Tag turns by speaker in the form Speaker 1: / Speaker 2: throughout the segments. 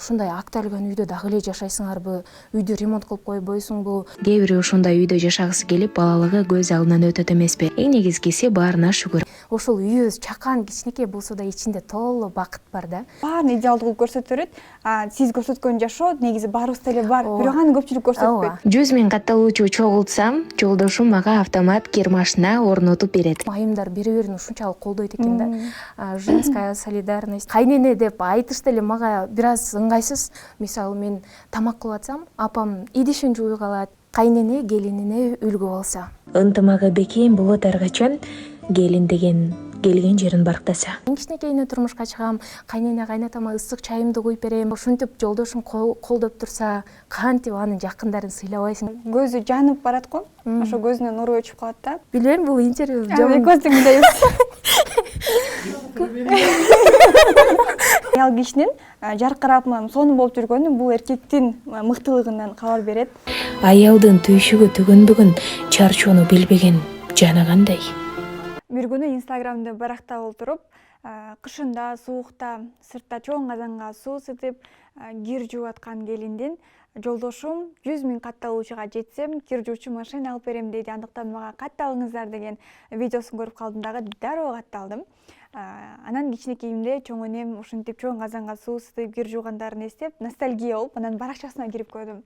Speaker 1: ушундай акталган үйдө дагы эле жашайсыңарбы, үйдү ремонт кылып койбойсуңбу?
Speaker 2: Кээ бири ушундай үйдө жашагысы келип, балалыгы көз алдынан өтөт эмеспи? Эң негизгиси баарына шүгүр.
Speaker 1: Ошол үйүбүз чакан кичинекей болсо да ичинде толо бакыт бар да.
Speaker 3: Баарын идеалдуу кылып көрсөтө берет. Сиз көрсөткөн жашоо негизи баарыбызда эле бар, бирок аны көпчүлүк көрсөтпөйт.
Speaker 2: 100 000 катталуучу чогултсам, жолдошум мага автомат кир машина орнотуп берет.
Speaker 1: Айымдар бири-бирин ушунчалык колдойт экен да. Женская солидарность. Кайнене деп айтыш деле мага бир аз ыңгайсыз. Мисалы мен тамак кылып атсам, апам идишин жууй калат. Кайнене келинине үлгүп алса.
Speaker 2: Ынтымагы бекем болот ар качан, келин деген келген жерин барктаса.
Speaker 1: Мен кичинекейине турмушка чыгам, кайнене кайнатама ысык чайымды куюп берем. Ушинтип жолдошуң колдоп турса, кантип анын жакындарын сыйлабайсың.
Speaker 3: Көзү жанып барат го. Ошо көзүнөн нур өчүп калат да.
Speaker 1: Билем, бул интервью
Speaker 3: Көздүн билебиз. Аял кишинин жаркырап сонун болуп жүргөнү бул эркектин мыктылыгынан кабар берет.
Speaker 2: Аялдын түйшүгү түгөнбөгүн, чарчоону билбеген жаны кандай?
Speaker 3: Бир күнү Инстаграмда барактап отуруп, кышында суукта сыртта чоң казанга суу ысытып, кир жууп аткан келиндин жолдошум 100 000 катталуучуга жетсем, кир жуучу машина алып берем дейт, андыктан мага катталыңыздар деген видеосун көрүп калдым дагы, дароо катталдым. Анан кичинекейимде чоң энем ушинтип чоң казанга суу ысытып, кир жуугандарын эстеп, ностальгия болуп, анан баракчасына кирип көрдүм.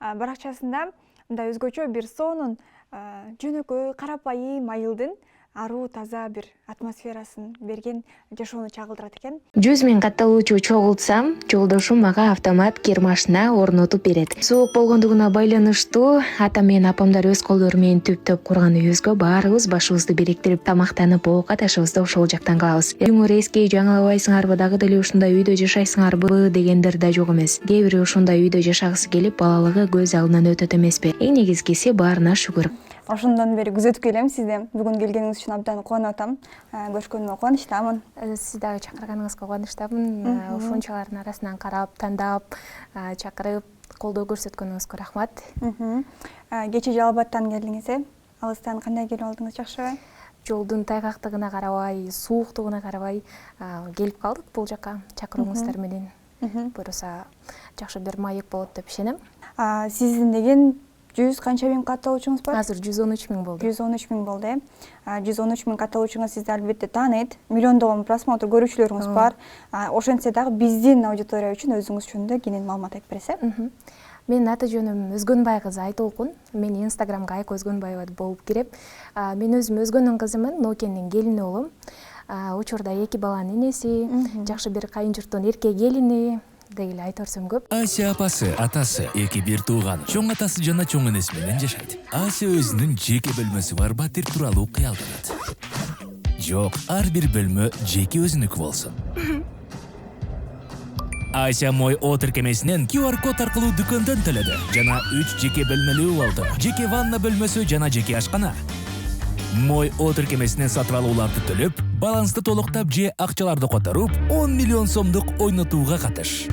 Speaker 3: Баракчасында мындай өзгөчө бир сонун, жөнөкөй, карапайым айылдын аруу таза бир атмосферасын берген жашоону чагылдырат экен.
Speaker 2: 100 000 катталуучу чогултсам, жолдошум мага автомат кир машина орнотуп берет. Суук болгондугуна байланыштуу атам менен апамдар өз колдору менен түптөп курган үйүбүзгө баарыбыз башыбызды бириктирип тамактанып, оокат ашыбызды ошол жактан кылабыз. Үйүңөр эски, жаңылабайсыңарбы, дагы деле ушундай үйдө жашайсыңарбы дегендер да жок эмес. Кээ бири ушундай үйдө жашагысы келип, балалыгы көз алдынан өтөт эмеспи? Эң негизгиси баарына шүгүр.
Speaker 3: Ошондон бери күзөтүп келем сизди. Бүгүн келгениңиз үчүн абдан кубанып атам. Көрүшкөнүмө кубанычтамын.
Speaker 1: Сиз дагы чакырганыңызга кубанычтамын. Ушунчалардын арасынан карап, тандап, чакырып, колдоо көрсөткөнүңүзгө рахмат.
Speaker 3: Кечээ Жалал Абадтан келдиңиз, алыстан кандай келип алдыңыз, жакшыбы?
Speaker 1: Жолдун тайгактыгына карабай, сууктугуна карабай келип калдык бул жака чакырууңуздар менен. Буюрса жакшы бир маек болот деп ишенем.
Speaker 3: Сиздин деген 100 канча миң катталуучуңуз бар?
Speaker 1: Азыр 113 000 болду.
Speaker 3: 113 000 болду, 113 000 катталуучуңуз сизди албетте тааныйт. Миллиондогон просмотр көрүүчүлөрүңүз бар. Ошентсе дагы биздин аудитория үчүн өзүңүз жөнүндө кенен маалымат айтып бересиз.
Speaker 1: Менин аты жөнүм Өзгөнбай кызы Айтолкун. Мен Инстаграмга Айка Өзгөнбаева болуп кирем. Мен өзүм Өзгөндүн кызымын, Нокендин келини болом. Учурда 2 баланын энеси, жакшы бир кайын журттун эрке келини дегеле айта берсем көп.
Speaker 4: Ася апасы, атасы, эки бир тууган, чоң атасы жана чоң энеси менен жашайт. Ася өзүнүн жеке бөлмөсү бар батир тууралуу кыялданат. Жок, ар бир бөлмө жеке өзүнүкү болсун. Ася мой о тиркемесинен QR код аркылуу дүкөндөн төлөдү. Жана 3 жеке бөлмөлүү болду. Жеке ванна бөлмөсү жана жеке ашкана. Мой о тиркемесинен сатып алууларды төлөп, балансты толуктап же акчаларды которуп, 10 миллион сомдук ойнотууга катыш.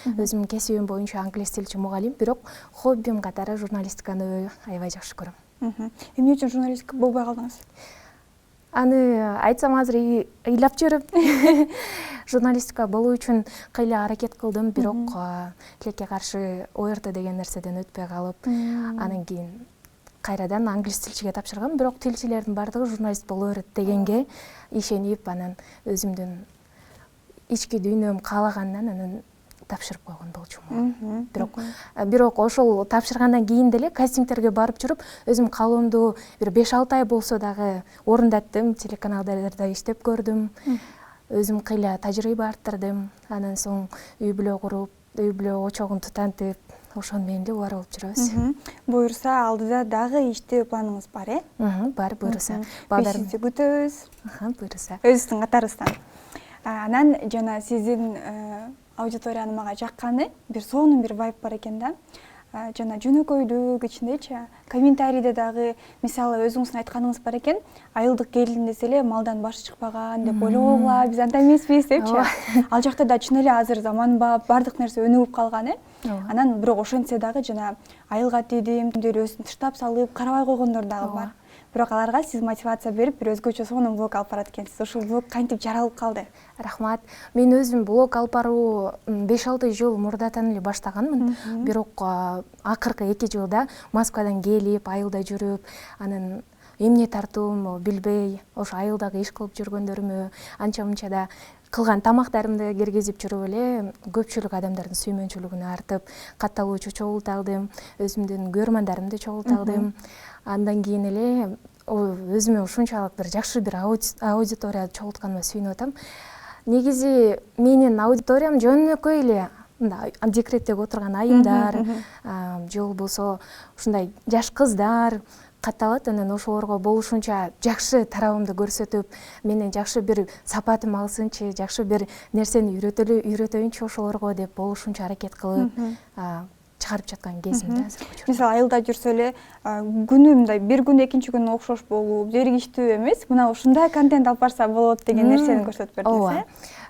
Speaker 1: Өзүм кесибим боюнча англис тилчи мугалим, бирок хоббим катары журналистиканы аябай жакшы көрөм.
Speaker 3: Эмне үчүн журналистика болбой калдыңыз?
Speaker 1: Аны айтсам азыр ыйлап жүрүп. Журналистика болуу үчүн кыйла аракет кылдым, бирок тилекке каршы ОРТ деген нерседен өтпөй калып, анан кийин кайрадан англис тилчиге тапшыргам, бирок тилчилердин бардыгы журналист боло берет дегенге ишенип, анан өзүмдүн ички дүйнөм каалагандан анан тапшырып койгон болчумун. Бирок ошол тапшыргандан кийин деле кастингтерге барып жүрүп, өзүм калоомду бир 5-6 ай болсо дагы орундаттым, телеканалдарда иштеп көрдүм. Өзүм кыйла тажрыйба арттырдым. Анан соң үй бүлө куруп, үй бүлө очогун тутантып, ошону менен эле убар болуп жүрөбүз.
Speaker 3: Буюрса алдыда дагы иштөө планыңыз бар,
Speaker 1: Бар, буюрса.
Speaker 3: Бешинчи күтөбүз.
Speaker 1: Буюрса.
Speaker 3: Өзүбүздүн катарыбыздан. Анан жана сиздин аудиторияны мага жакканы бир сонун бир вайб бар экен да. Жана жөнөкөйлүк ичиндечи комментарийде дагы мисалы өзүңүздүн айтканыңыз бар экен, айылдык келин десе эле малдан башы чыкпаган деп ойлогула, биз андай эмеспиз депчи. Ал жакта да чын эле азыр заманбап, бардык нерсе өнүгүп калган, Анан бирок ошентсе дагы жана айылга тийдим, өзүн тыштап салып, карабай койгондор дагы бар. бирок аларга сиз мотивация берип бир өзгөчө сонун блог алып барат экенсиз. Ушул блог кантип жаралып калды?
Speaker 1: Рахмат. Мен өзүм блог алып баруу 5-6 жыл мурдатан эле баштаганмын. Бирок акыркы 2 жылда Москвадан келип, айылда жүрүп, анан эмне тартууmu билбей, ошо айылдагы иш кылып жүргөндөрүмө анча-мынча да кылган тамактарымды киргизип жүрүп эле көпчүлүк адамдардын сүймөнчүлүгүн артып, катталуучу чогулта алдым, өзүмдүн көрөрмандарымды чогулта алдым. Андан кийин эле өзүмө ушунчалык бир жакшы бир аудитория чогултканыма сүйүнүп атам. Негизи менин аудиториям жөнөкөй эле декреттеги отурган айымдар, же болбосо ушундай жаш кыздар катталат. Анан ошолорго болушунча жакшы тарабымды көрсөтүп, менен жакшы бир сапатым алсынчы, жакшы бир нерсени үйрөтөйүнчү ошолорго деп болушунча аракет кылып чыгарып жаткан кезимде азыр.
Speaker 3: Мисалы айылда жүрсө эле күнү мындай бир күн экинчи күн окшош болуп, зеригиштүү эмес, мына ушундай контент алып барса болот деген нерсени көрсөтүп бердиңиз,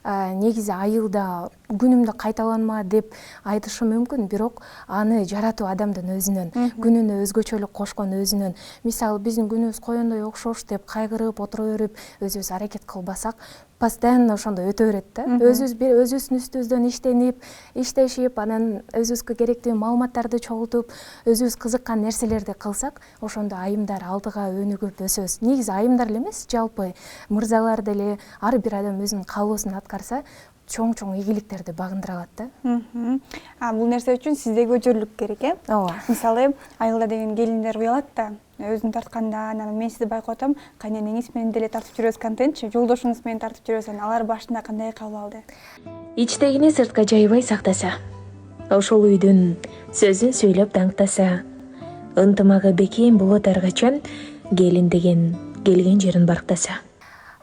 Speaker 1: Негизи айылда күнүмдө кайталанма деп айтышым мүмкүн, бирок аны жаратуу адамдын өзүнөн, күнүнө өзгөчөлүк кошкон өзүнөн. Мисалы биздин күнүбүз коёндой окшош деп кайгырып отура берип, өзүбүз аракет кылбасак, постоянно ошондой өтө берет да. Өзүбүздүн үстүбүздөн иштешип, анан өзүбүзгө керектүү маалыматтарды чогултуп, өзүбүз кызыккан нерселерди кылсак, ошондо айымдар алдыга өнүгүп өсөбүз. Негизи айымдар эле эмес, жалпы мырзалар деле ар бир адам өзүнүн каалоосун аткарса, чоң ийгиликтерди багындыра алат да.
Speaker 3: Бул нерсе үчүн сизде көчөрүлүк керек,
Speaker 1: Ооба.
Speaker 3: Мисалы, айылда деген келиндер уялат да, өзүн тартканда, анан мен сизди байкап атам, кайненеңиз менен деле тартып жүрөбүз контентчи, жолдошуңуз менен тартып жүрөбүз. Алар башында кандай кабыл алды?
Speaker 2: Ичтегини сыртка жайбай сактаса, ошол үйдүн сөзүн сүйлөп даңктаса, ынтымагы бекем болот ар качан, келин деген келген жерин барктаса.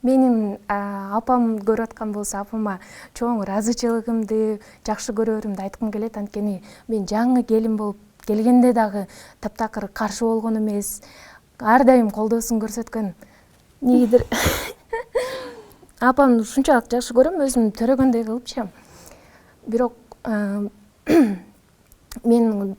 Speaker 1: Менин апам көрүп аткан болсо, апама чоң ыраазычылыгымды, жакшы көрөрүмдү айткым келет. Анткени мен жаңы келин болуп келгенде дагы таптакыр каршы болгон эмес, ар дайым колдоосун көрсөткөн. Негидир апамды ушунчалык жакшы көрөм, өзүм төрөгөндөй кылыпчы. Бирок мен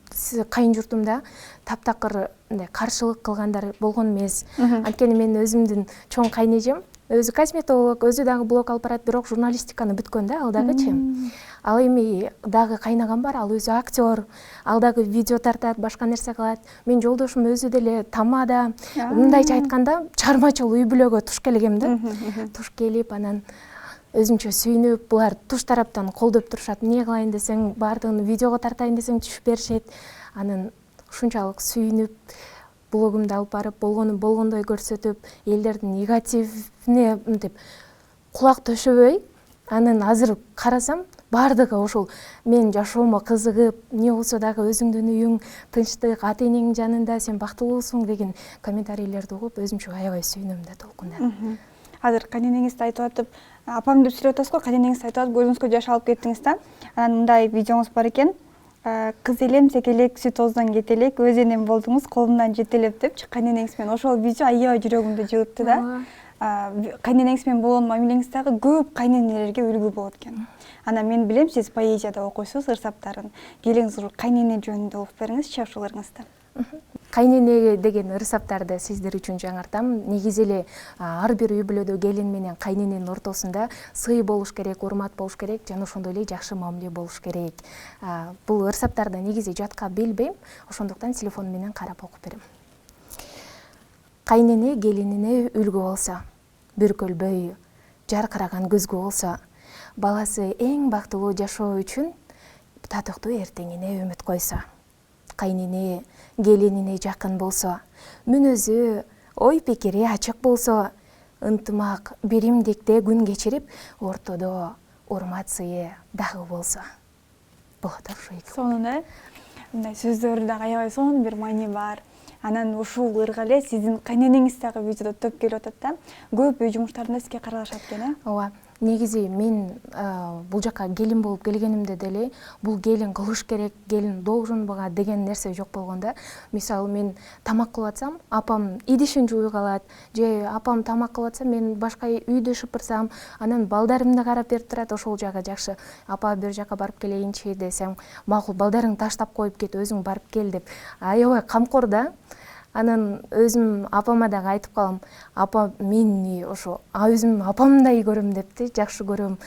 Speaker 1: кайын журтумда таптакыр каршылык кылгандар болгон эмес. Анткени мен өзүмдүн чоң кайнэжем өзү косметолог, өзү дагы блог алып барат, бирок журналистиканы бүткөн да, ал дагычы. Ал эми дагы кайнагам бар, ал өзү актер, ал дагы видео тартат, башка нерсе кылат. Мен жолдошум өзү деле тамада, мындайча айтканда, чармачыл үй бүлөгө туш келгем да. Туш келип, анан өзүмчө сүйүнүп, булар туш тараптан колдоп турушат. Эмне кылайын десең, баардыгын видеого тартайын десең түшүп беришет. Анан ушунчалык сүйүнүп, блогумду алып барып, болгону болгондой көрсөтүп, элдердин негативине мынтип кулак төшөбөй, анан азыр карасам, баардыгы ошол мен жашоомо кызыгып, эмне болсо дагы өзүңдүн үйүң тынчтык, ата-энеңдин жанында, сен бактылуусуң деген комментарийлерди угуп, өзүмчө аябай сүйүнөм да, толкундап.
Speaker 3: Азыр кайненеңизди айтып атып, апам деп сүйлөп атасыз го, кайненеңизди айтып атып, көзүңүзгө жаш алып кеттиңиз да. Анан мындай видеоңуз бар экен. Кыз элем, секелек, сүт ооздан кетелек, өз энем болдуңуз, колумдан жетелеп депчи, кайненеңиз менен ошол видео аябай жүрөгүмдү жылытты да. Кайненеңиз менен болгон мамилеңиз дагы көп кайненелерге үлгү болот экен. Анан мен билем, сиз поэзияда окуйсуз, ырсаптарын. Келиңиз кайнене жөнүндө угуп бериңизчи ошолорыңызды.
Speaker 1: Кайнене деген ырсаптарды сиздер үчүн жаңартам. Негизи эле ар бир үй бүлөдө келин менен кайнененин ортосунда сый болуш керек, урмат болуш керек, жана ошондой эле жакшы мамиле болуш керек. Бул ырсаптарды негизи жатка билбейм, ошондуктан телефон менен карап окуп берем. Кайнене келинине үлгү болсо, бүркөлбөй, жаркыраган көзгү болсо, баласы эң бактылуу жашоо үчүн татыктуу эртеңине үмүт койсо. Кайнене келинине жакын болсо, мүнөзү, ой пикири ачык болсо, ынтымак, биримдикте күн кечирип, ортодо урмат сыйы дагы болсо. Болот ошо эки.
Speaker 3: Сонун, мындай сөздөрү дагы аябай сонун бир маани бар. Анан ушул ырга эле сиздин кайненеңиз дагы видеодо төп келип атат да. Көп үй жумуштарында сизге каралышат экен,
Speaker 1: Ооба. Негизи мен бул жака келин болуп келгенимде деле бул келин кылыш керек, келин должен буга деген нерсе жок болгондо. Мисалы мен тамак кылып атсам, апам идишин жууй калат, же апам тамак кылып атса, мен башка үйдү шыпырсам, анан балдарымды карап берип турат, ошол жагы жакшы. Апа бир жака барып келейинчи десем, макул балдарыңды таштап коюп кет, өзүң барып кел деп аябай камкор да. Анан өзүм апама дагы айтып калам, апа мени ошо өзүм апамдай көрөм депти, жакшы көрөм,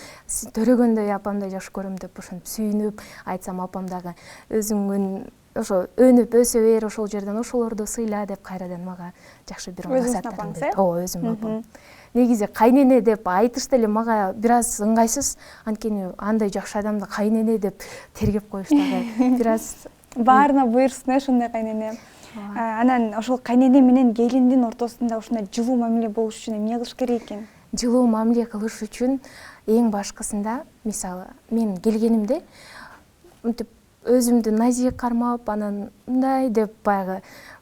Speaker 1: төрөгөндөй апамдай жакшы көрөм деп ошентип сүйүнүп айтсам, апам дагы өзүңүн ошо өнүп өсө бер, ошол жерден ошолорду сыйла деп кайрадан мага жакшы бир насааттарын берди. Ооба, өзүм апам. Негизи кайнене деп айтышты эле мага бир аз ыңгайсыз, анткени андай жакшы адамды кайнене деп тергеп коюштагы бир аз
Speaker 3: баарына буйрсун ошондой кайнене. Анан ошол кайнене менен келиндин ортосунда ушундай жылуу мамиле болуш үчүн эмне кылыш керек экен?
Speaker 1: Жылуу мамиле кылыш үчүн эң башкысында, мисалы, мен келгенимде мынтип өзүмдү назик кармап, анан мындай деп баягы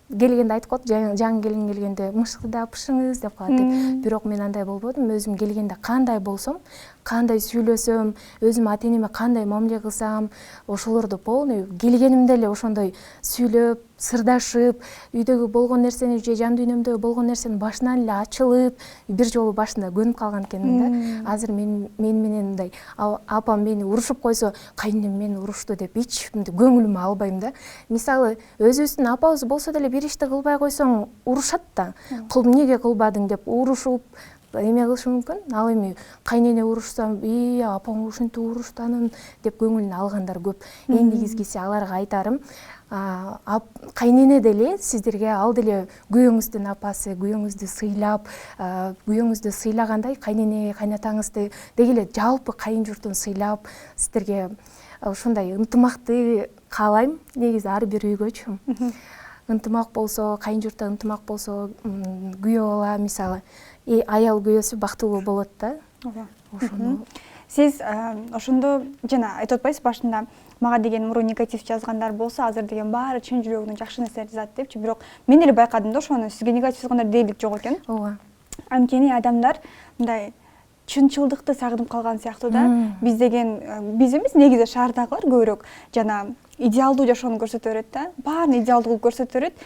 Speaker 1: келгенде айтып коет, жаңы келин келгенде мышкылдапышыңыз деп калат деп. Бирок мен андай болбодум. Өзүм келгенде кандай болсом, кандай сүйлөсөм, өзүм ата-энеме кандай мамиле кылсам, ошолорду полный келгенимде эле ошондой сүйлөп, сырдашып, үйдөгү болгон нерсени же жан дүйнөмдө болгон нерсени башынан эле ачылып, бир жолу башында көнүп калган экенмин да. Азыр мен менен мындай апам мени урушуп койсо, кайненем мени урушту деп эч көңүлүмө албайм да. Мисалы, өзүбүздүн апабыз болсо деле бир ишти кылбай койсоң урушат да. Эмнеге кылбадың деп урушуп эме кылышы мүмкүн. Ал эми кайнене урушсам, апаң ушинтип уруштанын деп көңүлүнө алгандар көп. Эң негизгиси аларга айтарым, кайнене деле сиздерге ал деле күйөөңүздүн апасы, күйөөңүздү сыйлап, күйөөңүздү сыйлагандай кайнене, кайнатаңызды деги эле жалпы кайын журтун сыйлап, сиздерге ушундай ынтымакты каалайм. Негизи ар бир үйгөчү ынтымак болсо, кайын журтта ынтымак болсо, күйөө бала мисалы аял күйөөсү бактылуу болот да. Ошону
Speaker 3: сиз ошондо жана айтып атпайсыз башында, мага деген мурун негатив жазгандар болсо, азыр деген баары чын жүрөгүнөн жакшы нерселерди жазат депчи. Бирок мен деле байкадым да ошону, сизге негатив жазгандар дээрлик жок экен.
Speaker 1: ооба.
Speaker 3: Анткени адамдар мындай чынчылдыкты сагынып калган сыяктуу да. Биз эмес, негизи шаардагылар көбүрөөк жана идеалдуу жашоону көрсөтө берет да. Баарын идеалдуу кылып көрсөтө берет.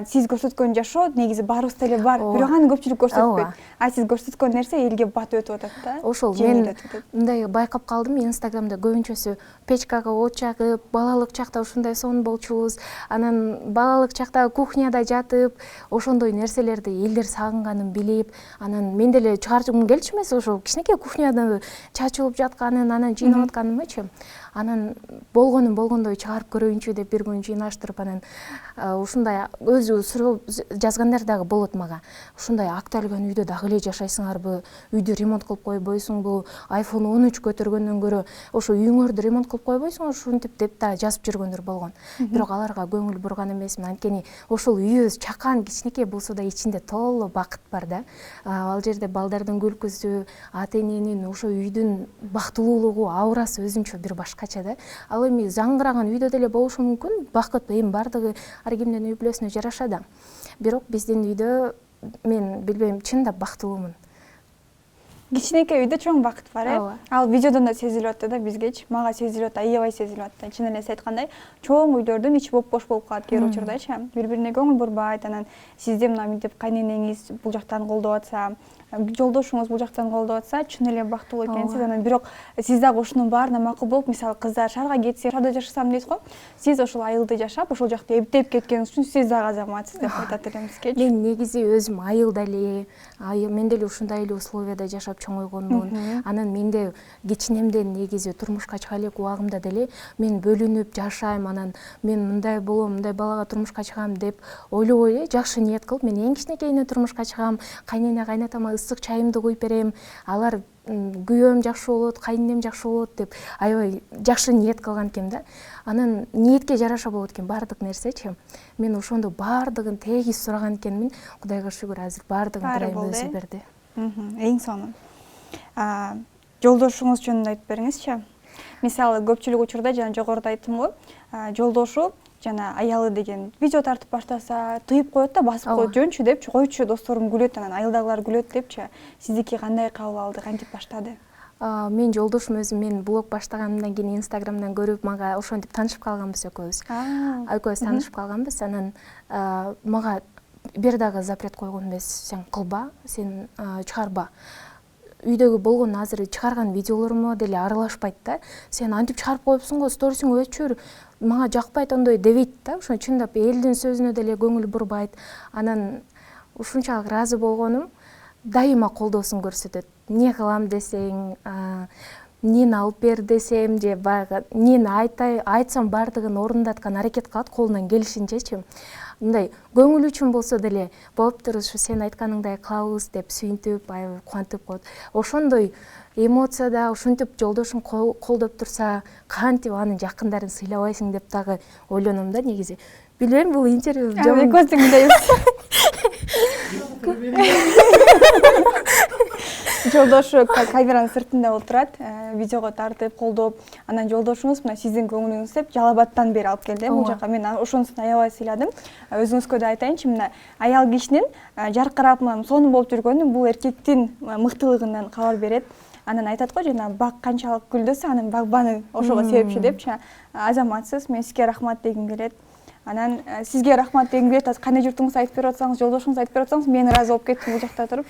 Speaker 3: Сиз көрсөткөн жашоо негизи баарыбызда эле бар, бирок аны көпчүлүк көрсөтпөйт. Сиз көрсөткөн нерсе элге батып өтүп атат да.
Speaker 1: Ошол мен мындай байкап калдым, Инстаграмда көбүнчөсү печкага от жагып, балалык чакта ушундай сонун болчубуз, анан балалык чакта кухняда жатып, ошондой нерселерди элдер сагынганын билип, анан мен деле чыгаргым келчү эмес, ошол кичинекей кухняда чачылып жатканын, анан жыйнап атканымычы. Анан болгонун болгондой чыгарып көрөйүнчү деп бир күн жыйнаштырып, анан ушундай өзү суроо жазгандар дагы болот мага. Ушундай акталган үйдө дагы эле жашайсыңарбы? Үйдү ремонт кылып койбойсуңбу? iPhone 13 көтөргөндөн көрө ошо үйүңөрдү ремонт кылып койбойсуңбу? Ушинтип деп да жазып жүргөндөр болгон. Бирок аларга көңүл бурган эмесмин, анткени ошол үйүбүз чакан, кичинекей болсо да ичинде толо бакыт бар да. Ал жерде балдардын күлкүсү, ата-эненин ошо үйдүн бактылуулугу, аурасы өзүнчө бир башкача да. Ал эми заңгыраган үйдө деле болушу мүмкүн. Бакыт эми бардыгы ар кимдин үй бүлөсүнө жараша да. Бирок биздин үйдө мен билбейм, чындап бактылуумун.
Speaker 3: Кичинекей үйдө чоң бакыт бар, Ал видеодон да сезилип атты да бизгечи. Мага сезилип атты, аябай сезилип атты. Чын эле сиз айткандай, чоң үйлөрдүн ичи бош болуп калат кээ бир учурдачы. Бири-бирине көңүл бурбайт, анан сизди мына мынтип кайненеңиз бул жактан колдоп атса, жолдошуңуз бул жактан колдоп атса, чын эле бактылуу экенсиз. Анан бирок сиз дагы ушунун баарына макул болуп, мисалы кыздар шаарга кетсе, шаарда жашасам дейсиз го. Сиз ошол айылды жашап, ошол жакта эптеп кеткениңиз үчүн сиз дагы азаматсыз деп айтат элемизчи.
Speaker 1: Мен негизи өзүм айылда эле, мен деле ушундай эле условияда жашап чоңойгонмун. Анан менде кичинемден негизи турмушка чыга элек убагымда деле мен бөлүнүп жашайм, анан мен мындай болом, мындай балага турмушка чыгам деп ойлобой эле жакшы ниет кылып, мен эң кичинекейине турмушка чыгам, кайнене кайнатама ысык чайымды куюп берем, алар күйөөм жакшы болот, кайненем жакшы болот деп аябай жакшы ниет кылган экенмин да. Анан ниетке жараша болот экен баардык нерсечи. Мен ошондо баардыгын тегиз сураган экенмин. Кудайга шүгүр, азыр баардыгын Кудайым өзү берди.
Speaker 3: Эң сонун. Жолдошуңуз жөнүндө айтып бериңизчи. Мисалы көпчүлүк учурда жана жогоруда айттым го, жолдошу жана аялы деген видео тартып баштаса, тыйып коет да, басып коет, жөнчү депчи, койчу, досторум күлөт, анан айылдагылар күлөт депчи. Сиздики кандай кабыл алды, кантип баштады?
Speaker 1: Мен жолдошум өзүм мен блог баштаганымдан кийин Инстаграмдан көрүп, мага ошентип таанышып калганбыз экөөбүз. Экөөбүз таанышып калганбыз, анан мага бир дагы запрет койгон эмес, сен кылба, сен чыгарба. үйдөгү болгон азыр чыгарган видеолорума деле аралашпайт да. Сен антип чыгарып коюпсуң го, сторисиңе өчүр, мага жакпайт ондой дебейт да. Ошо чындап элдин сөзүнө деле көңүл бурбайт. Анан ушунчалык ыраазы болгонум дайыма колдоосун көрсөтөт. Не кылам десең, эмнени алып бер десем же баягы эмнени айтсам баардыгын орундаткан аракет кылат колунан келишинчечи. Мындай көңүл үчүн болсо деле болуптур, ушу сен айтканыңдай кылабыз деп сүйүнтүп, аябай кубантып коет. Ошондой эмоцияда ушинтип жолдошуң колдоп турса, кантип анын жакындарын сыйлабайсың деп дагы ойлоном да негизи. Билбейм, бул интервью
Speaker 3: экөөбүз тең мындайбыз. Жолдошу камеранын сыртында отурат, видеого тартып, колдоп, анан жолдошуңуз мына сиздин көңүлүңүз деп Жалал-Абадтан бери алып келди. Бул жака мен ошонусун аябай сыйладым. Өзүңүзгө да айтайынчы, мына аял кишинин жаркырап сонун болуп жүргөнү бул эркектин мыктылыгынан кабар берет. Анан айтат го, жана бак канчалык гүлдөсө, анын багбаны ошого себепчи депчи. Азаматсыз, мен сизге рахмат дегим келет. Анан сизге рахмат дегим келет. Азыр кандай журтуңуз айтып берип атсаңыз, жолдошуңуз айтып берип атсаңыз, мен ыраазы болуп кеттим бул жакта туруп.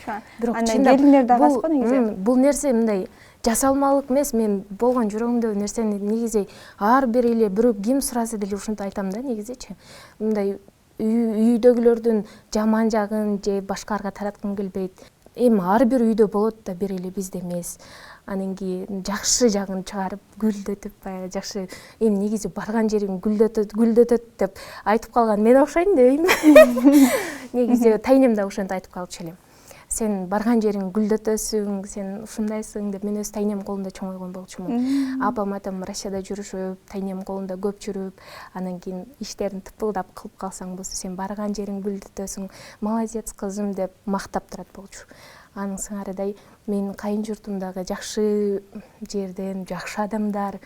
Speaker 3: Анан келиндер да бас го негизи.
Speaker 1: Бул нерсе мындай жасалмалык эмес, мен болгон жүрөгүмдөгү нерсени негизи ар бир эле бирөө ким сураса деле ушинтип айтам да негизичи. Мындай үйдөгүлөрдүн жаман жагын же башкаларга тараткым келбейт. Эми ар бир үйдө болот да, бир эле бизде эмес. Анан кийин жакшы жагын чыгарып, гүлдөтүп, баягы жакшы, эми негизи барган жериң гүлдөтөт деп айтып калган мен окшойм дебейм. Негизи тайнем да ошентип айтып калчу элем. Сен барган жериң гүлдөтөсүң, сен ушундайсың деп мен өз тайнем колунда чоңойгон болчумун. Апам атам Россияда жүрүшүп, тайнем колунда көп жүрүп, анан кийин иштерин тыпылдап кылып калсаң болсо, сен барган жериң гүлдөтөсүң, молодец кызым деп мактап турат болчу. Анын сыңарыдай менин кайын журтумдагы жакшы жерден, жакшы адамдар,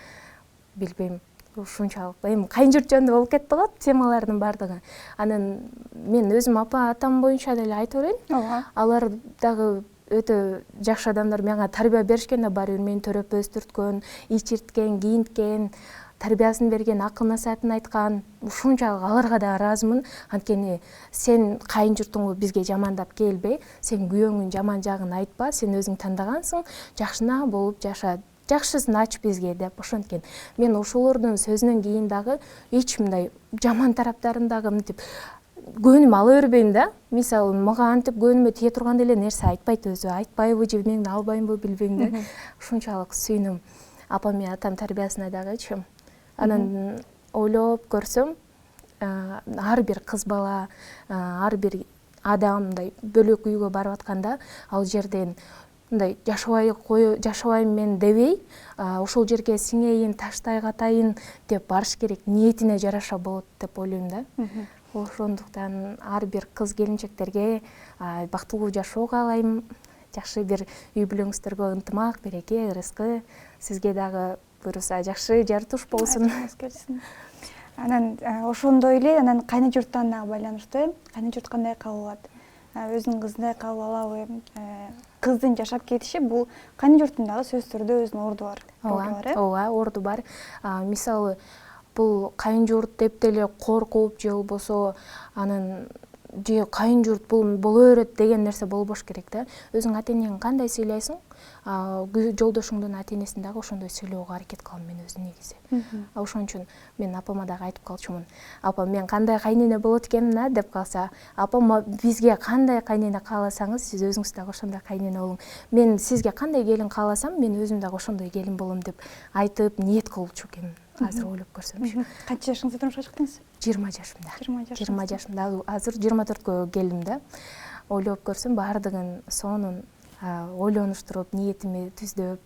Speaker 1: билбейм, ушунчалык. Эми кайын журт жөнүндө болуп кетти го темалардын баардыгы. Анан мен өзүм апа атам боюнча деле айта берейин. Алар дагы өтө жакшы адамдар, мага тарбия беришкен да, баары бир мени төрөп өстүрткөн, ичирткен, кийинткен, тарбиясын берген, акыл насаатын айткан. Ушунчалык аларга да ыраазымын. Анткени сен кайын журтуңду бизге жамандап келбей, сен күйөөңүн жаман жагын айтпа, сен өзүң тандагансың, жакшына болуп жаша, жакшысын ач бизге деп ошенткен. Мен ошолордун сөзүнөн кийин дагы эч мындай жаман тараптарын дагы мынтип көңүлүмө ала бербейм да. Мисалы, мага антип көңүлүмө тие турган эле нерсе айтпайт өзү. Айтпайбы же мен албаймбы билбейм да. Ушунчалык сүйүнөм апам менен атам тарбиясына дагычы. Анан ойлоп көрсөм, ар бир кыз бала, ар бир адам мындай бөлөк үйгө барып атканда, ал жерден мындай жашабайм мен дебей, ошол жерге сиңейин, таштай катайын деп барыш керек, ниетине жараша болот деп ойлойм да. Ошондуктан ар бир кыз келинчектерге бактылуу жашоо каалайм. Жакшы бир үй бүлөңүздөргө ынтымак, береке, ырыскы, сизге дагы буюрса жакшы жар туш болсун.
Speaker 3: Анан ошондой эле, анан кайны журттан дагы байланыштуу. Кайны журт кандай кабыл алат? Өзүнүн кызындай кабыл алабы? Кыздын жашап кетиши бул кайны журттун дагы сөзсүз түрдө өзүнүн орду бар.
Speaker 1: Ооба, орду бар. Мисалы, бул кайын журт деп деле коркуп же болбосо анын же кайын журт бул боло берет деген нерсе болбош керек да. Өзүң ата-энеңи кандай сыйлайсың, жолдошуңдун ата-энесин дагы ошондой сыйлоого аракет кылам мен өзүм негизи. Ошон үчүн мен апама дагы айтып калчумун. Апам, мен кандай кайнене болот экенмин деп калса, апам бизге кандай кайнене кааласаңыз, сиз өзүңүз дагы ошондой кайнене болуң. Мен сизге кандай келин кааласам, мен өзүм дагы ошондой келин болом деп айтып, ниет кылчу экенмин. Азыр ойлоп көрсөмчү.
Speaker 3: Канча жашыңызда турмушка чыктыңыз?
Speaker 1: 20 жашымда. 20 жашымда. Азыр 24кө келдим да. Ойлоп көрсөм, баардыгын сонун ойлонуштуруп, ниетиме түздөп,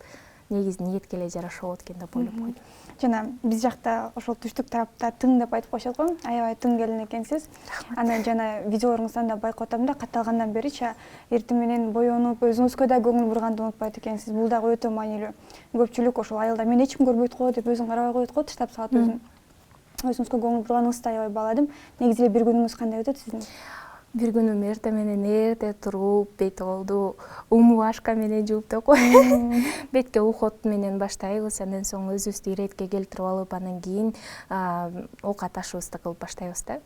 Speaker 1: негизи ниетке эле жараша болот экен деп ойлоп койдум.
Speaker 3: Жана биз жакта ошол түштүк тарапта тың деп айтып коюшат го, аябай тың келин экенсиз. Анан жана видеолоруңуздан да байкотом да, катталгандан беричи эртең менен боенуп, өзүңүзгө да көңүл бурганды унутпайт экенсиз. Бул дагы өтө маанилүү. Көпчүлүк ошол айылда мен эч ким көрбөйт го деп өзүн карабай коет го, таштап салат өзүн. Өзүңүзгө көңүл бурганыңызды аябай бааладым. Негизи эле бир күнүңүз кандай өтөт сиздин?
Speaker 1: Бир күнүм эртең менен эрте туруп, бет колду умуашка менен жууп деп кой. Бетке уход менен баштайбыз, андан соң өзүбүздү иретке келтирип алып, анан кийин оокат ашыбызды кылып баштайбыз да.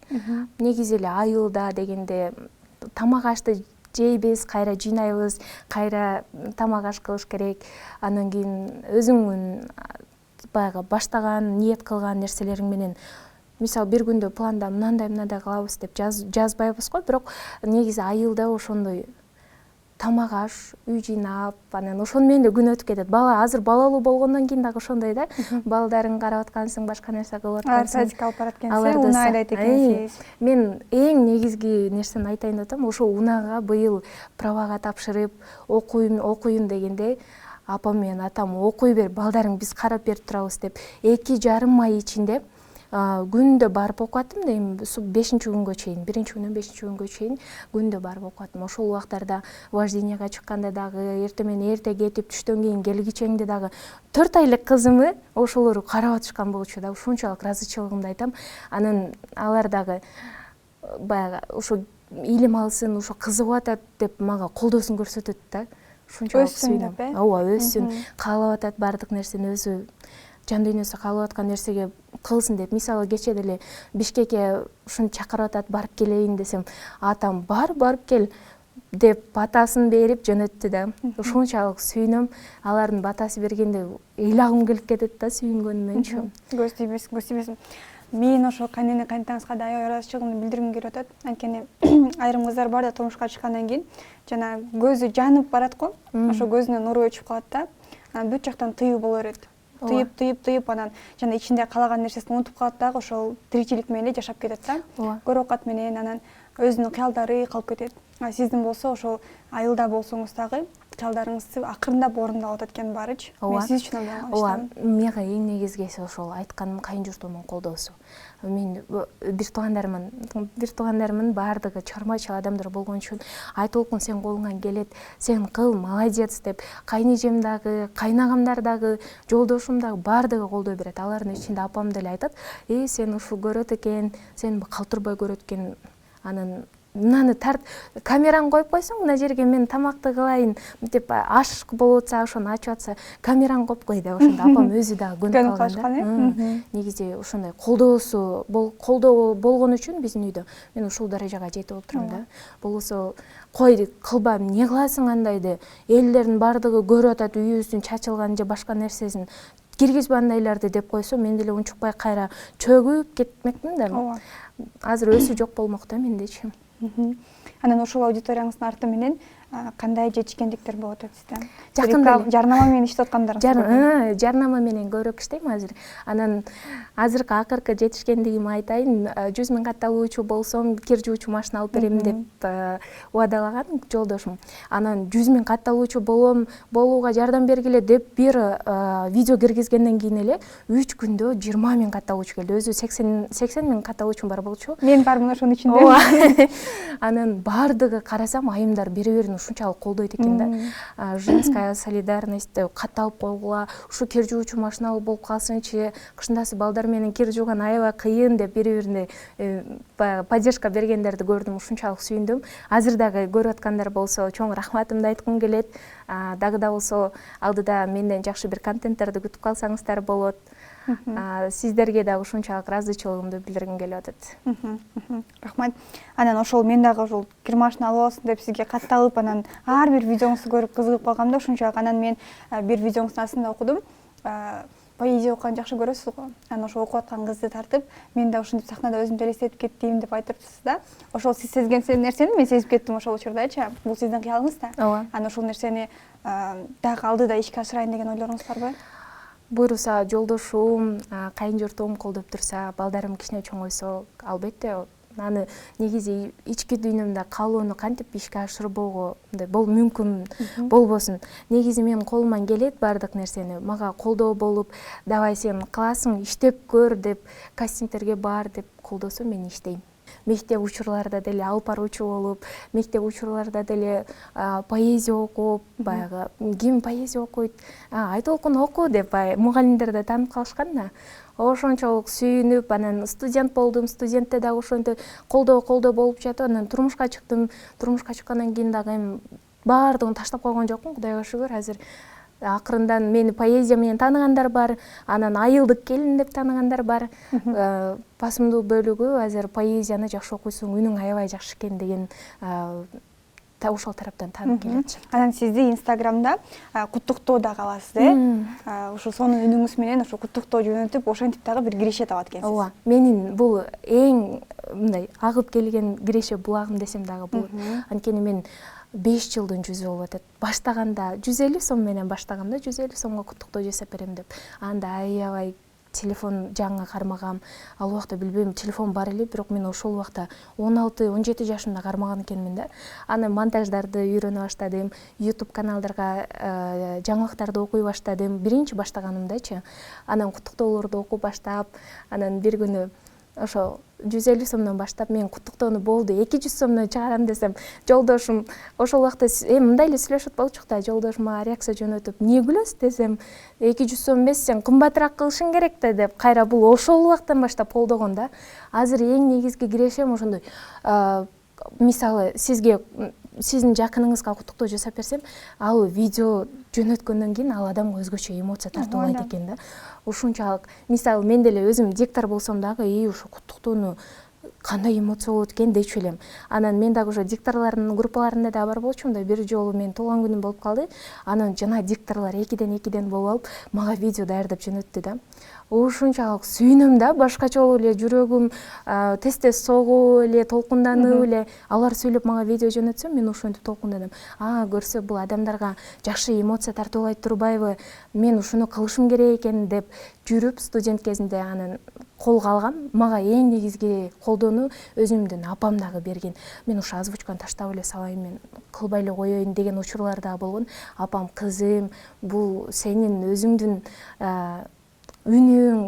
Speaker 1: Негизи эле айылда дегенде тамак ашты жейбиз, кайра жыйнайбыз, кайра тамак аш кылыш керек. Андан кийин өзүңүн баягы баштаган, ниет кылган нерселериң менен мисалы бир күндө планда мындай кылабыз деп жазбайбыз го, бирок негизи айылда ошондой тамак аш, үй жыйнап, анан ошону менен да күн өтүп кетет. Азыр балалуу болгондон кийин дагы ошондой да. Балдарың карап аткансың, башка нерсе кылып аткансың.
Speaker 3: Садикке алып барат экенсиң, унаа айдайт экенсиз.
Speaker 1: Мен эң негизги нерсени айтайын деп атам, ошо унаага быйыл правага тапшырып, окуйм дегенде апам менен атам окуй бер, балдарың биз карап берип турабыз деп 2,5 ай ичинде күндө барып окуп аттым да, эми 5-чи күнгө чейин, 1-чи күндөн 5-чи күнгө чейин күндө барып окуп аттым. Ошол убактарда вождениега чыкканда дагы, эртең менен эрте кетип, түштөн кийин келгичеңде дагы 4 айлык кызымы ошолор карап атышкан болчу да. Ушунчалык ыраазычылыгымды айтам. Анан алар дагы баягы ошо илим алсын, ошо кызыгып атат деп мага колдоосун көрсөтөт да. Ушунчалык сүйүнөм. Ооба, өссүн, каалап атат бардык нерсени, өзү жан дүйнөсү каалап аткан нерсеге кылсын деп. Мисалы кечээ деле Бишкекке ушуну чакырып атат, барып келейин десем, атам барып кел деп батасын берип жөнөттү да. Ушунчалык сүйүнөм. Алардын батасы бергенде ыйлагым келип кетет да, сүйүнгөнүмөнчү.
Speaker 3: Көз тийбесин. Мен ошо кайнене кайнтаңызга да аябай ыраазычылыгымды билдиргим келип атат. Анткени айрым кыздар бар да, турмушка чыккандан кийин жана көзү жанып барат го. Ошо көзүнөн нуру өчүп калат да. Анан бүт жактан тыюу боло берет. Тыйып анан жана ичинде калаган нерсесин унутуп калат дагы, ошол тиричилик менен жашап кетет да. Көрүп окат менен анан өзүнүн кыялдары калып кетет. Сиздин болсо ошол айылда болсоңуз дагы кыялдарыңызды акырындап орундалып атат экен баарычы. Мен сиз үчүн абдан кубанычтамын.
Speaker 1: Мага эң негизгиси ошол айтканым кайын журтумдун колдоосу. Мен бир туугандарымдын баардыгы чармачыл адамдар болгон үчүн айтолкун сен колуңан келет, сен кыл, молодец деп кайнэжем дагы, кайнагамдар дагы, жолдошум дагы баардыгы колдой берет. Алардын ичинде апам деле айтат: сен ушул көрөт экен, сен калтырбай көрөт экен. Анан мынаны камераны коюп койсоң, мына жерге мен тамакты кылайын деп аш болуп атса, ошону ачып атса, камераны коюп кой деп ошондо апам өзү дагы көнүп калган да. Негизи ошондой колдоо болгон үчүн биздин үйдө мен ушул даражага жетип отурам да. Болбосо кой кылба, эмне кыласың андайды, элдердин баардыгы көрүп атат үйүбүздүн чачылганын же башка нерсесин, киргизбе андайларды деп койсо, мен деле унчукпай кайра чөгүп кетмекмин да. Азыр өсү жок болмок да мендечи.
Speaker 3: Анан ошол аудиторияңыздын арты менен кандай жетишкендиктер болуп атат сизде?
Speaker 1: Жакында
Speaker 3: жарнама менен иштеп аткандарыңыз?
Speaker 1: Жарнама менен көбүрөөк иштейм азыр. Анан азыркы акыркы жетишкендигими айтайын, 100 000 катталуучу болсом, кир жуучу машина алып берем деп убадалаган жолдошум. Анан 100 000 катталуучу болууга жардам бергиле деп бир видео киргизгенден кийин эле 3 күндө 20 000 катталуучу келди. Өзү 80 000 катталуучум бар болчу.
Speaker 3: Мен бармын ошонун ичинде.
Speaker 1: Анан баардыгы карасам айымдар бири-бирин ушунчалык колдойт экен да. Женская солидарность катталып койгула, ушу кир жуучу машина болуп калсынчы, кышындасы балдар менен кир жууган аябай кыйын деп бири-бирине поддержка бергендерди көрдүм, ушунчалык сүйүндүм. Азыр дагы көрүп аткандар болсо, чоң рахматымды айткым келет. Дагы да болсо алдыда менден жакшы бир контенттерди күтүп калсаңыздар болот. Сиздерге дагы ушунчалык ыраазычылыгымды билдиргим келип атат.
Speaker 3: Рахмат. Анан ошол мен дагы ошол кир машина алып алсын деп сизге катталып, анан ар бир видеоңузду көрүп кызыгып калгам да ушунчалык. Анан мен бир видеоңуздун астында окудум. Поэзия окуганды жакшы көрөсүз го. Анан ошо окуп аткан кызды тартып, мен да ушинтип сахнада өзүмдү элестетип кеттим деп айтырсыз да. Ошол сиз сезген нерсени мен сезип кеттим ошол учурдачы. Бул сиздин кыялыңыз да. Анан ошол нерсени дагы алдыда ишке ашырайын деген ойлоруңуз барбы?
Speaker 1: Буйруса жолдошум, кайын журтум колдоп турса, балдарым кичине чоңойсо, албетте аны негизи ички дүйнөмдө каалоону кантип ишке ашырбоого мүмкүн болбосун. Негизи менин колуман келет бардык нерсени. Мага колдоо болуп, давай сен кыласың, иштеп көр деп, кастингтерге бар деп колдосо мен иштейм. Мектеп учурларда деле алып баруучу болуп, мектеп учурларда деле поэзия окуп, баягы ким поэзия окуйт, айтолкун оку деп мугалимдер да таанып калышкан да. Ошончолук сүйүнүп, анан студент болдум, студентте дагы ошентип колдоо болуп жатып, анан турмушка чыктым. Турмушка чыккандан кийин дагы баардыгын таштап койгон жокмун, Кудайга шүгүр. Азыр акырындан мени поэзия менен тааныгандар бар, анан айылдык келин деп тааныгандар бар. Басымдуу бөлүгү азыр поэзияны жакшы окуйсуң, үнүң аябай жакшы экен деген ошол тараптан таанып келет.
Speaker 3: Анан сизди Инстаграмда куттуктоо да кыласыз, ошо сонун үнүңүз менен ошо куттуктоо жөнөтүп, ошентип дагы бир киреше табат экенсиз.
Speaker 1: Ооба, менин бул эң мындай агып келген киреше булагым десем дагы болот. Анткени мен 5 жылдын жүзү болуп атат. Баштаганда 150 сом менен баштагамда 150 сомго куттуктоо жасап берем деп. Анда аябай телефон жаңы кармагам. Ал убакта билбейм, телефон бар эле, бирок мен ошол убакта 16-17 жашымда кармаган экенмин да. Анан монтаждарды үйрөнө баштадым, YouTube каналдарга жаңылыктарды окуй баштадым. Биринчи баштаганымдачы. Анан куттуктоолорду окуп баштап, анан бир күнү ошо 150 сомдон баштап мен куттуктоону болду 200 сомдон чыгарам десем, жолдошум ошол убакта мындай эле сүйлөшүп болчук да, жолдошума реакция жөнөтүп, "Эмне күлөсүз?" десем, 200 сом эмес, сен кымбатыраак кылышың керек да деп, кайра бул ошол убактан баштап колдогон да. Азыр эң негизги кирешем ошондой. Мисалы, сиздин жакыныңызга куттуктоо жасап берсем, ал видео жөнөткөндөн кийин ал адамга өзгөчө эмоция тартуулайт экен да. Ушунчалык, мисалы, мен деле өзүм диктор болсом дагы, ошо куттуктоону кандай эмоция болот экен дечү элем. Анан мен дагы ошо дикторлордун группаларында да бар болчумун да, бир жолу мен туулган күнүм болуп калды. Анан жана дикторлор экиден болуп алып, мага видео даярдап жөнөттү да. Ушунчалык сүйүнөм да, башкача болуп эле жүрөгүм тез-тез согуп эле, толкунданып эле, алар сүйлөп мага видео жөнөтсө, мен ошентип толкунданам. Көрсө бул адамдарга жакшы эмоция тартуулайт турбайбы, мен ушуну кылышым керек экен деп жүрүп, студент кезинде анан колго алгам. Мага эң негизги колдоону өзүмдүн апам дагы берген. Мен ошо озвучканы таштап эле салайын, мен кылбай эле коеюн деген учурлар дагы болгон. Апам, кызым, бул сенин өзүңдүн үнүң,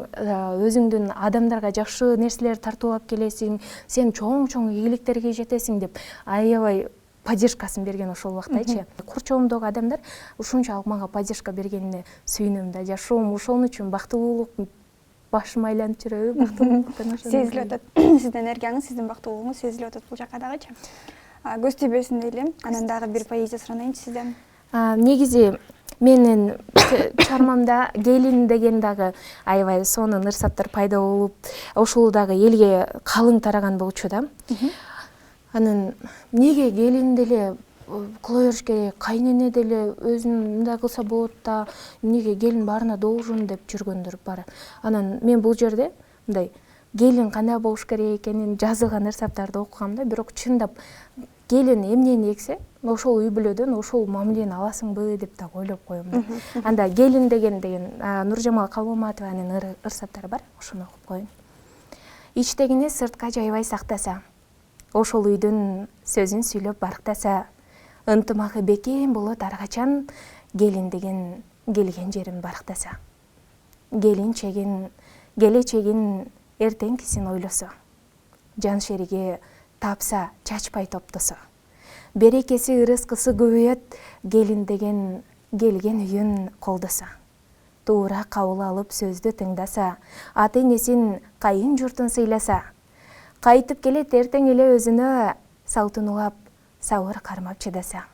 Speaker 1: өзүңдүн адамдарга жакшы нерселер тартуулап келесиң, сен чоң ийгиликтерге жетесиң деп аябай поддержкасын берген ошол убактачы. Курчоомдогу адамдар ушунчалык мага поддержка бергенине сүйүнөм да. Жашоом ошон үчүн бактылуулук башым айланып жүрөбү, бактылуулуктан
Speaker 3: сезилип атат. Сиздин энергияңыз, сиздин бактылуулугуңуз сезилип атат бул жака дагычы. Көз тийбесин дейли. Анан дагы бир поэзия суранайынчы сизден.
Speaker 1: Негизи менин чармамда келин деген дагы аябай сонун ырсаттар пайда болуп, ошол дагы элге калың тараган болчу да. Анан эмнеге келин деле кыла бериш керек, кайнене деле өзүн мындай кылса болот да, эмнеге келин баарына должен деп жүргөндөр бар. Анан мен бул жерде мындай келин кандай болуш керек экенин жазылган ырсаттарды окугам да, бирок чындап келин эмнени эксе, ошол үй бүлөдөн ошол мамилени аласыңбы деп да ойлоп коем да. Анда келин деген Нуржамал Калмаматованын ырсаттары бар, ошону окуп коеюн. Ичтегине сыртка жайбай сактаса, ошол үйдүн сөзүн сүйлөп барктаса, ынтымагы бекем болот ар качан, келин деген келген жерин барктаса. Келинчегин, келечегин эртеңкисин ойлосо, жан шериге тапса, чачпай топтосо. Берекеси, ырыскысы көбөйөт, келин деген келген үйүн колдосо. Туура кабыл алып сөздү тыңдаса, ата-энесин, кайын журтун сыйласа, кайтып келет эртең эле өзүнө, салтын улап, сабыр кармап чыдаса.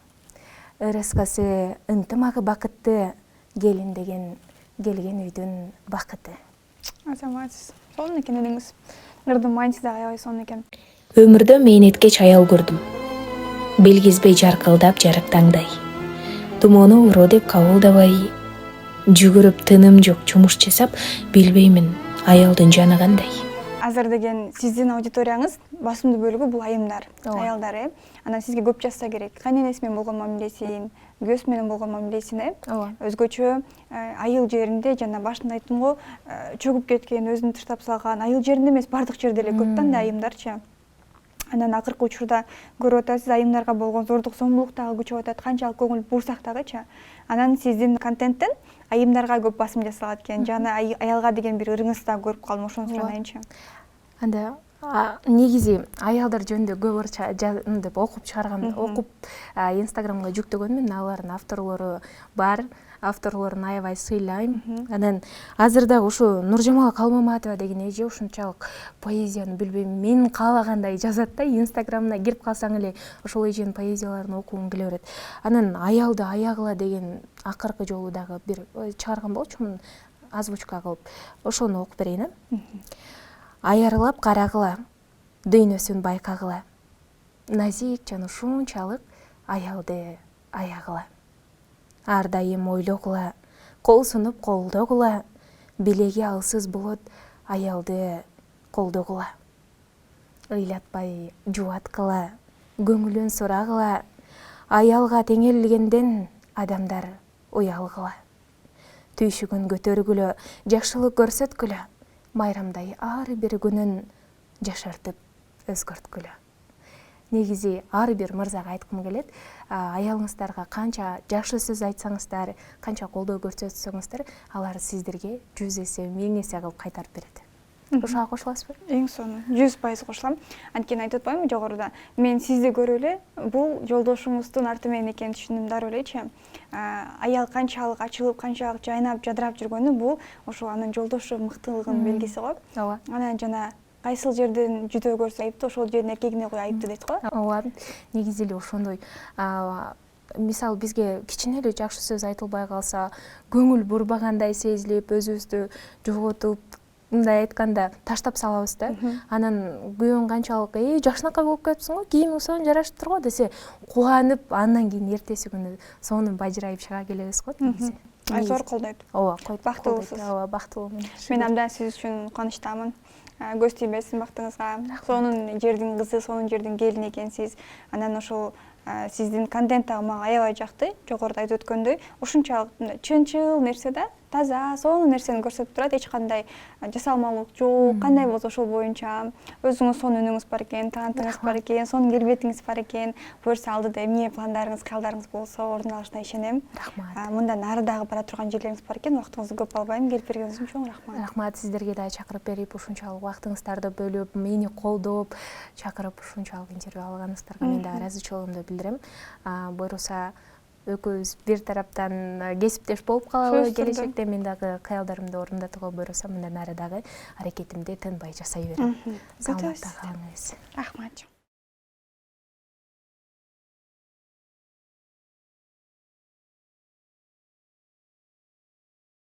Speaker 1: Ырыскысы, ынтымагы бакытты, келин деген келген үйдүн бакыты.
Speaker 3: Азаматсыз. Сонун экен үнүңүз. Ырдын майнысы да аябай сонун экен.
Speaker 2: Өмүрдө мээнеткеч аял көрдүм. Белгизбей жаркылдап жарык таңдай. Тумоону уроо деп кабылдабай, жүгүрүп тыным жок жумуш жасап, билбеймин аялдын жаны кандай.
Speaker 3: Азыр деген сиздин аудиторияңыз басымдуу бөлүгү бул айымдар, аялдар. Анан сизге көп жазса керек. Кайненеси менен болгон мамилесин, күйөөсү менен болгон мамилесин, өзгөчө айыл жеринде, жана башында айттым го, чөгүп кеткен, өзүн таштап салган, айыл жеринде эмес, бардык жерде эле көп да айымдарчы. Анан акыркы учурда көрүп атасыз, айымдарга болгон зордук зомбулук дагы күчөп атат, канчалык көңүл бурсак дагычы. Анан сиздин контенттен айымдарга көп басым жасалат экен, жана аялга деген бир ырыңызды да көрүп калдым, ошону суранайынчы.
Speaker 1: Анда негизи аялдар жөнүндө көп деп окуп чыгарган, окуп Инстаграмга жүктөгөнмүн, алардын авторлору бар. Авторлорун аябай сыйлайм. Анан азырда ушу Нуржамал Калмаматова деген эже ушунчалык поэзияны билбейм, мен каалагандай жазат да, Инстаграмына кирип калсаң эле ошол эженин поэзияларын окугуң келе берет. Анан аялды аягыла деген акыркы жолу дагы бир чыгарган болчумун, озвучка кылып. Ошону окуп берейин. Аярылап карагыла, дүйнөсүн байкагыла. Назик жана ушунчалык аялды аягыла. Ар дайым ойлогула, кол сунуп колдогула, билеги алсыз болот аялды колдогула. Ыйлатпай жубаткыла, көңүлүн сурагыла, аялга теңелгенден адамдар уялгыла. Түйшүгүн көтөргүлө, жакшылык көрсөткүлө, майрамдай ар бир күнүн жашартып өзгөрткүлө. Негизи ар бир мырзага айткым келет, аялыңыздарга канча жакшы сөз айтсаңыздар, канча колдоо көрсөтсөңүздөр, алар сиздерге 100 эсе, 1000 эсе кылып кайтарып берет. Ушуга кошуласызбы?
Speaker 3: Эң сонун 100% кошулам. Анткени айтып атпаймынбы жогоруда, мен сизди көрүп эле бул жолдошуңуздун арты менен экенин түшүндүм дароо элечи. Аял канчалык ачылып, канчалык жайнап, жадырап жүргөнү бул ошол анын жолдошу мыктылыгынын белгиси го.
Speaker 1: Ооба.
Speaker 3: Анан жана кайсыл жерден жүдөө көрсө айыпты, ошол жердин эркегине кой айыпты дейт го.
Speaker 1: Ооба, негизи эле ошондой. Мисалы бизге кичине эле жакшы сөз айтылбай калса, көңүл бурбагандай сезилип, өзүбүздү жоготуп, мындай айтканда таштап салабыз да. Анан күйөөң канчалык жакшынакай болуп кетипсиң го, кийимиң сонун жарашып тур го десе, кубанып, андан кийин эртеси күнү сонун бажырайып чыга келебиз го негизи.
Speaker 3: Зор колдойт.
Speaker 1: Ооба,
Speaker 3: Бактылуусуз.
Speaker 1: Ооба, бактылуумун.
Speaker 3: Мен абдан сиз үчүн кубанычтамын. Көз тийбесин бактыңызга. Сонун жердин кызы, сонун жердин келини экенсиз. Анан ошол сиздин контент дагы мага аябай жакты. Жогоруда айтып өткөндөй, ушунчалык чынчыл нерсе да, таза, сонун нерсени көрсөтүп турат. Эч кандай жасалмалык жок. Кандай болсо ошол боюнча өзүңүз сонун үнүңүз бар экен, талантыңыз бар экен, сонун келбетиңиз бар экен. Буюрса алдыда эмне пландарыңыз, каалдарыңыз болсо ордун алышына ишенем.
Speaker 1: Рахмат.
Speaker 3: Мындан ары дагы бара турган жерлериңиз бар экен. Убактыңызды көп албайм. Келип бергениңиз үчүн чоң рахмат.
Speaker 1: Рахмат, сиздерге да чакырып берип, ушунчалык убактыңыздарды бөлүп, мени колдоп, чакырып ушунчалык интервью алганыңыздарга мен да ыраазычылыгымды билдирем. Буюрса экөөбүз бир тараптан кесиптеш болуп калалы келечекте, мен дагы каялдарымды орундатууга буюрса мындан ары дагы аракетимди тынбай жасай берем. Саламатта калыңыз.
Speaker 3: Рахмат.